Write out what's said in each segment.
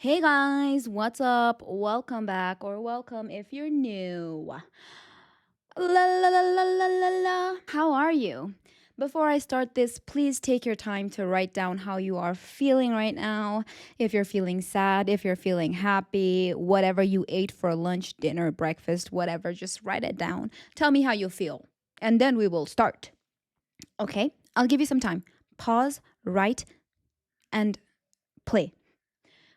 Hey guys, what's up? Welcome back or welcome if you're new. La la la la la la la. How are you? Before I start this, please take your time to write down how you are feeling right now. If you're feeling sad, if you're feeling happy, whatever you ate for lunch, dinner, breakfast, whatever, just write it down. Tell me how you feel. And then we will start. Okay? I'll give you some time. Pause, write, and play.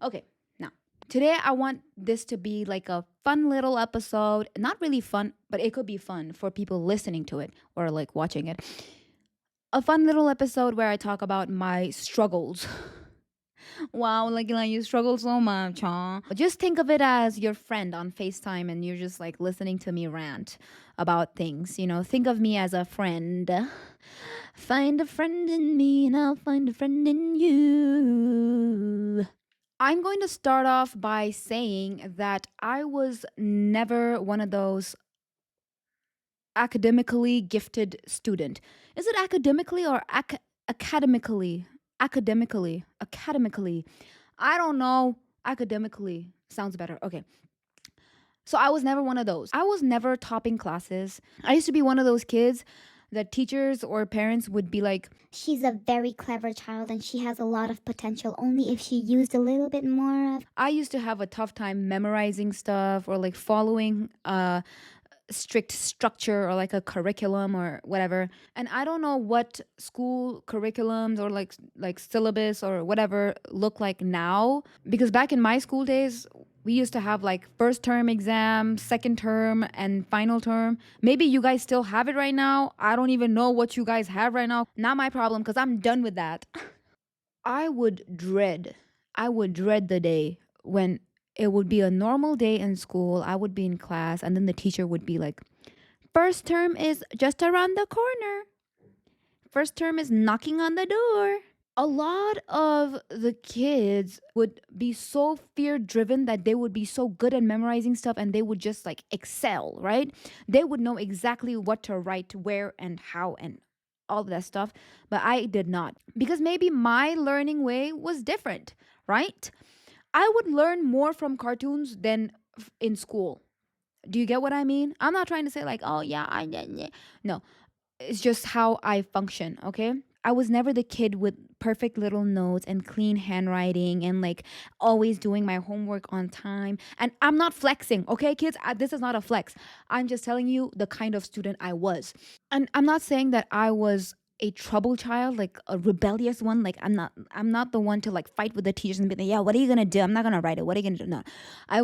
Okay, now today I want this to be like a fun little episode. Not really fun, but it could be fun for people listening to it or like watching it. A fun little episode where I talk about my struggles. Wow, like you struggle so much, huh? Just think of it as your friend on FaceTime and you're just like listening to me rant about things. Think of me as a friend. Find a friend in me and I'll find a friend in you. I'm going to start off by saying that I was never one of those academically gifted student. Is it academically or academically? Academically. I don't know. Academically sounds better. Okay. So I was never one of those. I was never topping classes. I used to be one of those kids that teachers or parents would be like, She's a very clever child and she has a lot of potential only if she used a little bit more of. I used to have a tough time memorizing stuff or like following strict structure or like a curriculum or whatever. And I don't know what school curriculums or like syllabus or whatever look like now, because back in my school days we used to have like first term exam, second term, and final term. Maybe you guys still have it right now. I don't even know what you guys have right now. Not my problem because I'm done with that. I would dread, I would dread the day when it would be a normal day in school. I would be in class, and then the teacher would be like, first term is just around the corner. First term is knocking on the door. A lot of the kids would be so fear driven that they would be so good at memorizing stuff and they would just like excel, right? They would know exactly what to write, where, and how, and all of that stuff. But I did not, because maybe my learning way was different, right? I would learn more from cartoons than in school. Do you get what I mean? I'm not trying to say like, oh yeah, yeah. No, it's just how I function, okay? I was never the kid with perfect little notes and clean handwriting and like always doing my homework on time. And I'm not flexing, okay, kids? This is not a flex. I'm just telling you the kind of student I was. And I'm not saying that I was a trouble child, like a rebellious one. Like I'm not the one to like fight with the teachers and be like, yeah, what are you gonna do? I'm not gonna write it. What are you gonna do? No. I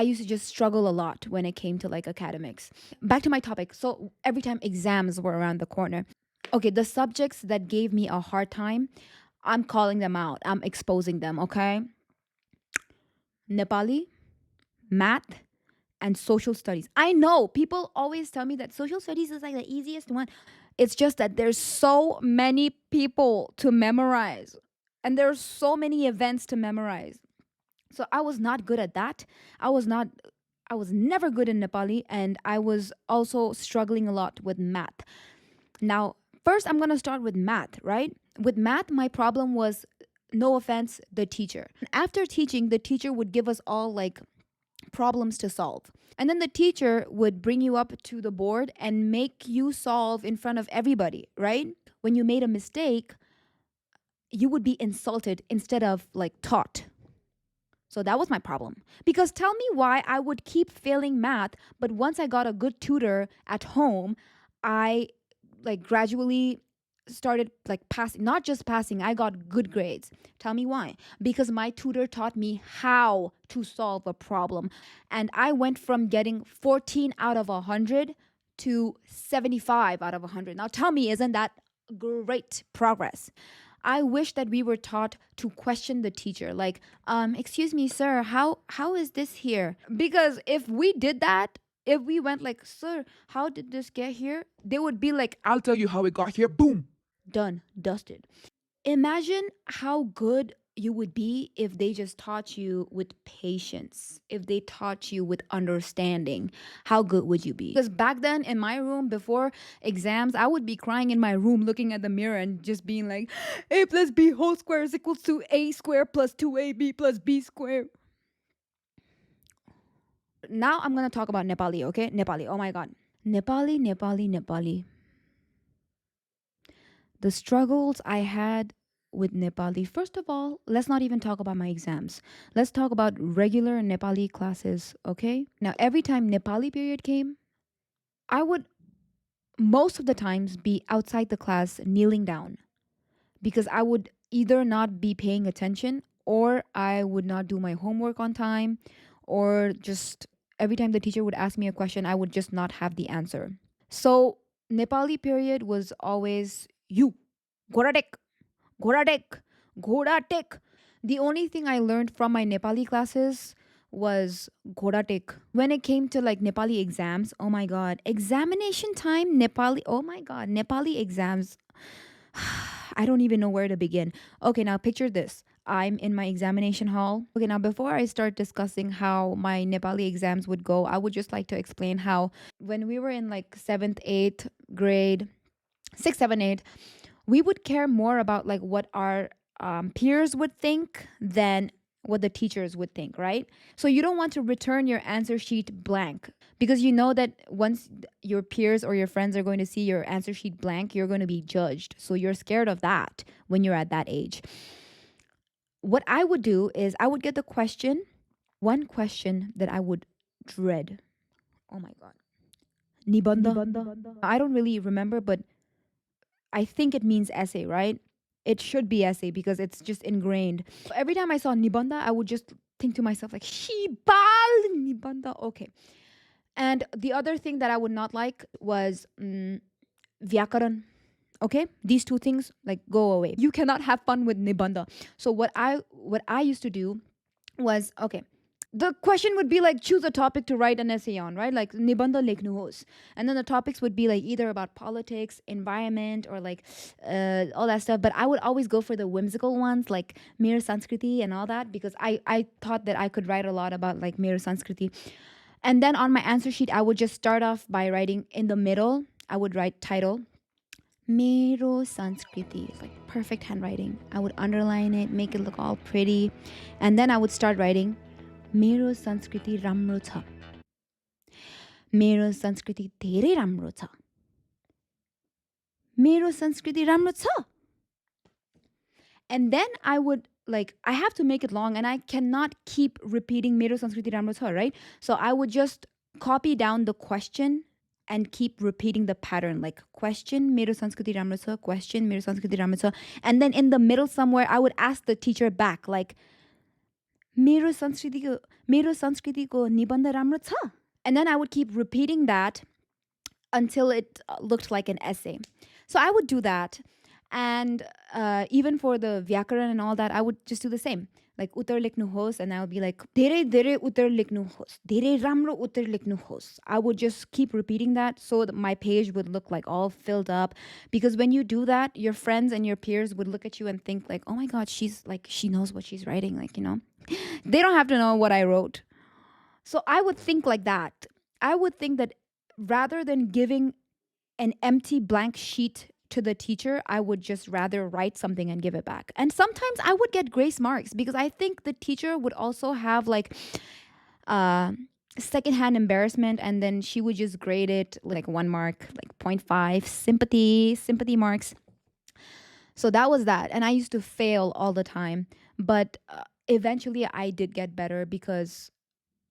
used to just struggle a lot when it came to like academics. Back to my topic. So every time exams were around the corner, okay, the subjects that gave me a hard time, I'm calling them out. I'm exposing them, okay? Nepali, math, and social studies. I know people always tell me that social studies is like the easiest one. It's just that there's so many people to memorize and there's so many events to memorize. So I was not good at that. I was not I was never good in Nepali, and I was also struggling a lot with math. Now, first I'm going to start with math, right? With math, my problem was, no offense, the teacher. After teaching, the teacher would give us all like problems to solve. And then the teacher would bring you up to the board and make you solve in front of everybody, right? When you made a mistake, you would be insulted instead of like taught. So that was my problem. Because tell me why I would keep failing math, but once I got a good tutor at home, I like gradually started like passing, not just passing, I got good grades. Tell me why. Because my tutor taught me how to solve a problem. And I went from getting 14 out of 100 to 75 out of 100. Now tell me, isn't that great progress? I wish that we were taught to question the teacher, like, excuse me, sir, how is this here? Because if we did that, if we went like, sir, how did this get here? They would be like, I'll tell you how it got here. Boom. done, dusted. Imagine how good you would be if they just taught you with patience, if they taught you with understanding, how good would you be? Because back then in my room before exams, I would be crying in my room looking at the mirror and just being like, a plus b whole square is equals to a square plus 2ab plus b square. Now I'm gonna talk about Nepali, okay? Nepali, oh my god. Nepali, Nepali, Nepali. The struggles I had with Nepali. First of all, let's not even talk about my exams. Let's talk about regular Nepali classes, okay? Now, every time Nepali period came, I would most of the times be outside the class kneeling down because I would either not be paying attention or I would not do my homework on time or just every time the teacher would ask me a question, I would just not have the answer. So, Nepali period was always you. Goradek, Goradek, Godatek. The only thing I learned from my Nepali classes was Godatek. When it came to like Nepali exams, oh my god, examination time, Nepali, oh my god, Nepali exams. I don't even know where to begin. Okay, now picture this. I'm in my examination hall. Okay, now before I start discussing how my Nepali exams would go, I would just like to explain how when we were in like 7th, 8th grade, 6, 7, 8, we would care more about like what our peers would think than what the teachers would think, right? So you don't want to return your answer sheet blank because you know that once your peers or your friends are going to see your answer sheet blank, you're going to be judged. So you're scared of that when you're at that age. What I would do is I would get the question, one question that I would dread. Oh my god. Nibanda. I don't really remember, but I think it means essay, right? It should be essay because it's just ingrained. Every time I saw Nibanda, I would just think to myself, like, Shibal Nibanda. Okay. And the other thing that I would not like was Vyakaran. Okay? These two things, like, go away. You cannot have fun with Nibanda. So what I used to do was, okay, the question would be like choose a topic to write an essay on, right? Like nibanda lekhnuhos, and then the topics would be like either about politics, environment, or like all that stuff. But I would always go for the whimsical ones, like Mir Sanskriti and all that, because I thought that I could write a lot about like Mir Sanskriti. And then on my answer sheet, I would just start off by writing in the middle. I would write title. Mero Sanskriti, like perfect handwriting. I would underline it, make it look all pretty, and then I would start writing मेरो संस्कृति राम्रो छ मेरो संस्कृति धेरै राम्रो छ मेरो संस्कृति राम्रो छ. And then I would like I have to make it long and I cannot keep repeating मेरो संस्कृति राम्रो छ, right? So I would just copy down the question and keep repeating the pattern, like question मेरो संस्कृति राम्रो छ, question मेरो संस्कृति राम्रो छ, and then in the middle somewhere I would ask the teacher back like मेरो संस्कृतिको निबन्ध राम्रो छ. And then I would keep repeating that until it looked like an essay. So I would do that. And even for the Vyakaran and all that, I would just do the same. Like उत्तर लेख्नुहोस्, and I would be like धेरै धेरै उत्तर लेख्नुहोस्, धेरै राम्रो उत्तर लेख्नुहोस्. I would just keep repeating that so that my page would look like all filled up. Because when you do that, your friends and your peers would look at you and think like, oh my god, she's like, she knows what she's writing, like, you know. They don't have to know what I wrote. So I would think like that. I would think that rather than giving an empty blank sheet to the teacher, I would just rather write something and give it back. And sometimes I would get grace marks because I think the teacher would also have like secondhand embarrassment, and then she would just grade it like 1 mark, like 0.5, sympathy marks. So that was that. And I used to fail all the time. But eventually I did get better because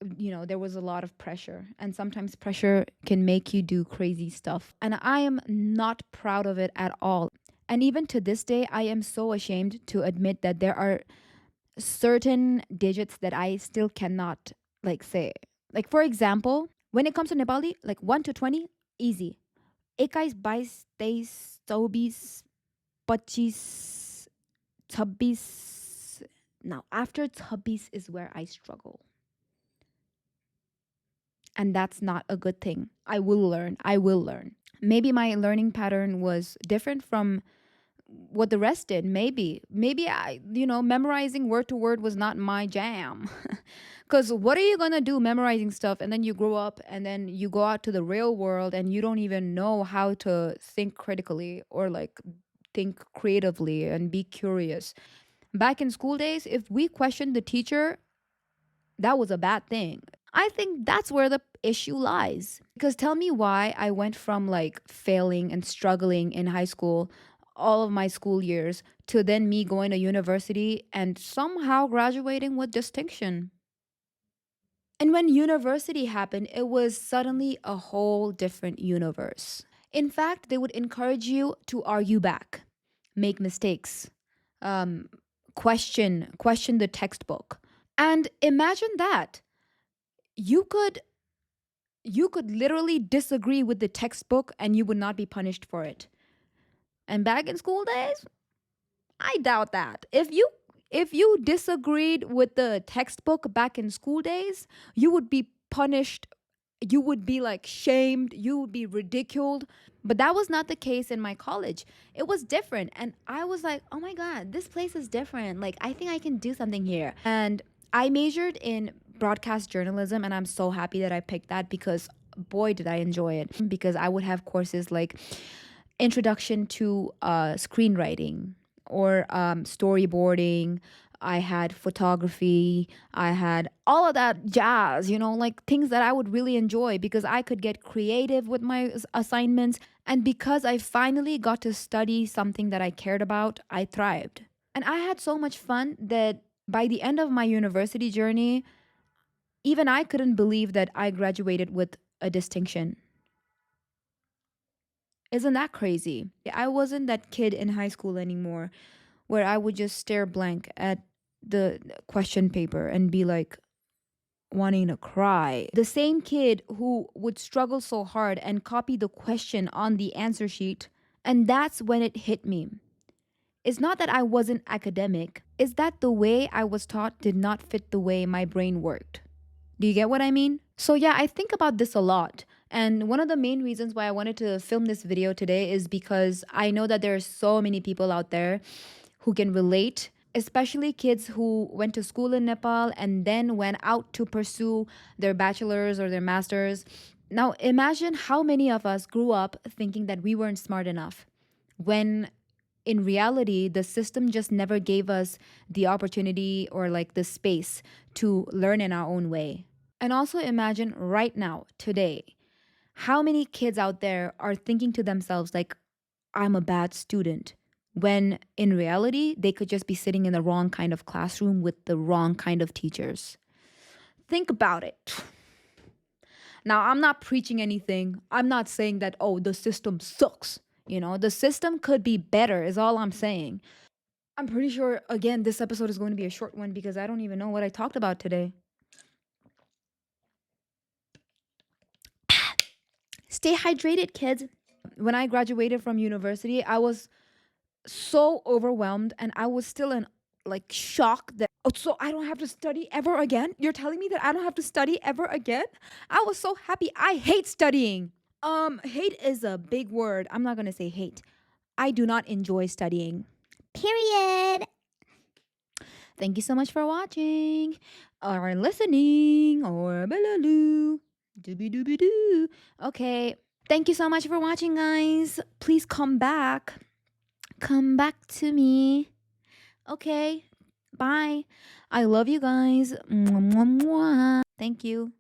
there was a lot of pressure, and sometimes pressure can make you do crazy stuff. And I am not proud of it at all. And even to this day, I am so ashamed to admit that there are certain digits that I still cannot like say. Like for example, when it comes to Nepali, like 1 to 20, easy. 21, 22, 23, 24, 26. Now, after 26 is where I struggle. And that's not a good thing. I will learn. Maybe my learning pattern was different from what the rest did. Maybe memorizing word to word was not my jam. Because what are you going to do memorizing stuff and then you grow up and then you go out to the real world and you don't even know how to think critically or like think creatively and be curious. Back in school days, if we questioned the teacher, that was a bad thing. I think that's where the issue lies. Because tell me why I went from like failing and struggling in high school, all of my school years, to then me going to university and somehow graduating with distinction. And when university happened, it was suddenly a whole different universe. In fact, they would encourage you to argue back, make mistakes, um, question the textbook. And imagine that you could you could literally disagree with the textbook and you would not be punished for it. And back in school days, I doubt that. If you disagreed with the textbook back in school days, you would be punished. You would be like shamed, you would be ridiculed. But that was not the case in my college. It was different. And I was like, oh my God, this place is different. Like, I think I can do something here. And I majored in broadcast journalism, and I'm so happy that I picked that because boy, did I enjoy it. Because I would have courses like introduction to screenwriting or storyboarding. I had photography. I had all of that jazz, like things that I would really enjoy because I could get creative with my assignments. And because I finally got to study something that I cared about, I thrived. And I had so much fun that by the end of my university journey, even I couldn't believe that I graduated with a distinction. Isn't that crazy? I wasn't that kid in high school anymore where I would just stare blank at the question paper and be like wanting to cry. The same kid who would struggle so hard and copy the question on the answer sheet. And that's when it hit me. It's not that I wasn't academic, it's that the way I was taught did not fit the way my brain worked. Do you get what I mean? So, yeah, I think about this a lot. And one of the main reasons why I wanted to film this video today is because I know that there are so many people out there who can relate, especially kids who went to school in Nepal and then went out to pursue their bachelor's or their master's. Now, imagine how many of us grew up thinking that we weren't smart enough when in reality, the system just never gave us the opportunity or like the space to learn in our own way. And also imagine right now, today, how many kids out there are thinking to themselves, like, I'm a bad student, when in reality, they could just be sitting in the wrong kind of classroom with the wrong kind of teachers. Think about it. Now, I'm not preaching anything. I'm not saying that, oh, the system sucks. The system could be better, is all I'm saying. I'm pretty sure, again, this episode is going to be a short one because I don't even know what I talked about today. Stay hydrated, kids. When I graduated from university, I was so overwhelmed and I was still in like shock that, oh, so I don't have to study ever again? You're telling me that I don't have to study ever again? I was so happy. I hate studying. Hate is a big word. I'm not going to say hate. I do not enjoy studying. Period. Thank you so much for watching or listening or balaloo. Doobie doobie doo. Okay. Thank you so much for watching, guys. Please come back. Come back to me. Okay. Bye. I love you guys. Mwah, mwah, mwah. Thank you.